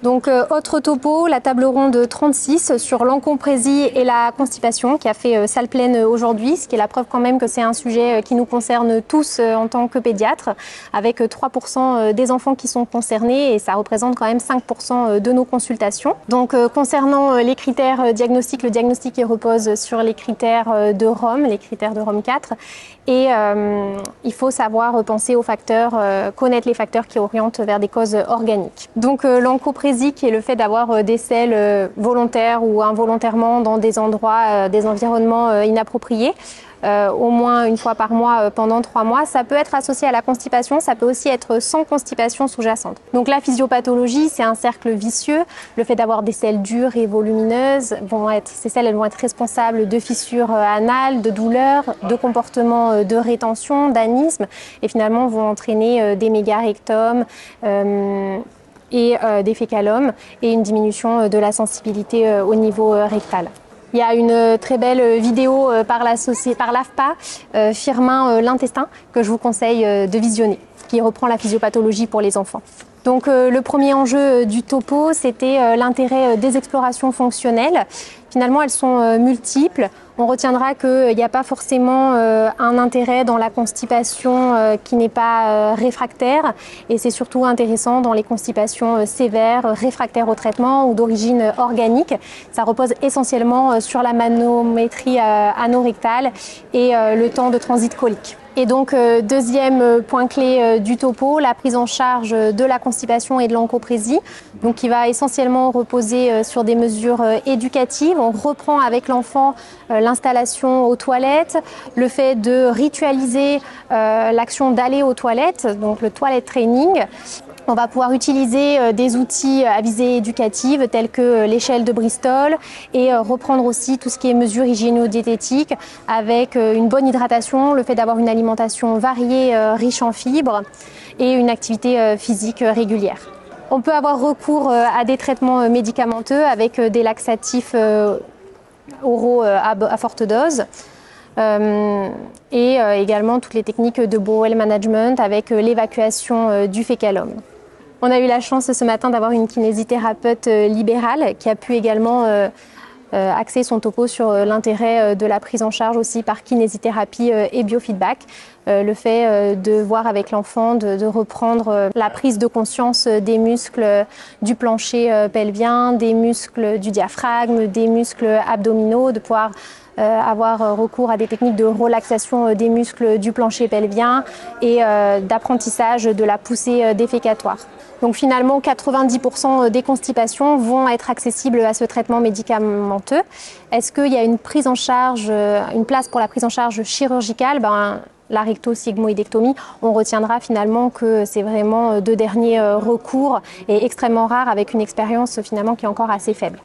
Donc autre topo, la table ronde 36 sur l'encomprésie et la constipation qui a fait salle pleine aujourd'hui, ce qui est la preuve quand même que c'est un sujet qui nous concerne tous en tant que pédiatres, avec 3% des enfants qui sont concernés et ça représente quand même 5% de nos consultations. Donc concernant les critères diagnostiques, le diagnostic il repose sur les critères de ROM, les critères de ROM 4 et il faut savoir penser aux facteurs, connaître les facteurs qui orientent vers des causes organiques. Donc l'encomprésie qui est le fait d'avoir des selles volontaires ou involontairement dans des endroits, des environnements inappropriés, au moins une fois par mois pendant 3 mois. Ça peut être associé à la constipation, ça peut aussi être sans constipation sous-jacente. Donc la physiopathologie, c'est un cercle vicieux. Le fait d'avoir des selles dures et volumineuses, ces selles elles vont être responsables de fissures anales, de douleurs, de comportements de rétention, d'anisme et finalement vont entraîner des mégarectomes et des fécalomes et une diminution de la sensibilité au niveau rectal. Il y a une très belle vidéo par l'AFPA, Firmin l'intestin, que je vous conseille de visionner, qui reprend la physiopathologie pour les enfants. Donc le premier enjeu du topo, c'était l'intérêt des explorations fonctionnelles. Finalement, elles sont multiples. On retiendra qu'il n'y a pas forcément un intérêt dans la constipation qui n'est pas réfractaire et c'est surtout intéressant dans les constipations sévères, réfractaires au traitement ou d'origine organique. Ça repose essentiellement sur la manométrie anorectale et le temps de transit colique. Et donc, deuxième point clé du topo, la prise en charge de la constipation et de l'encoprésie, donc qui va essentiellement reposer sur des mesures éducatives. On reprend avec l'enfant l'installation aux toilettes, le fait de ritualiser l'action d'aller aux toilettes, donc le toilet training. On va pouvoir utiliser des outils à visée éducative tels que l'échelle de Bristol et reprendre aussi tout ce qui est mesures hygiéno-diététiques avec une bonne hydratation, le fait d'avoir une alimentation variée, riche en fibres et une activité physique régulière. On peut avoir recours à des traitements médicamenteux avec des laxatifs oraux à forte dose. Et également toutes les techniques de bowel management avec l'évacuation du fécalome. On a eu la chance ce matin d'avoir une kinésithérapeute libérale qui a pu également axer son topo sur l'intérêt de la prise en charge aussi par kinésithérapie et biofeedback. Le fait de voir avec l'enfant, de reprendre la prise de conscience des muscles du plancher pelvien, des muscles du diaphragme, des muscles abdominaux, de pouvoir avoir recours à des techniques de relaxation des muscles du plancher pelvien et d'apprentissage de la poussée défécatoire. Donc finalement, 90% des constipations vont être accessibles à ce traitement médicamenteux. Est-ce qu'il y a une prise en charge, une place pour la prise en charge chirurgicale? La recto-sigmoïdectomie, on retiendra finalement que c'est vraiment de dernier recours et extrêmement rare avec une expérience finalement qui est encore assez faible.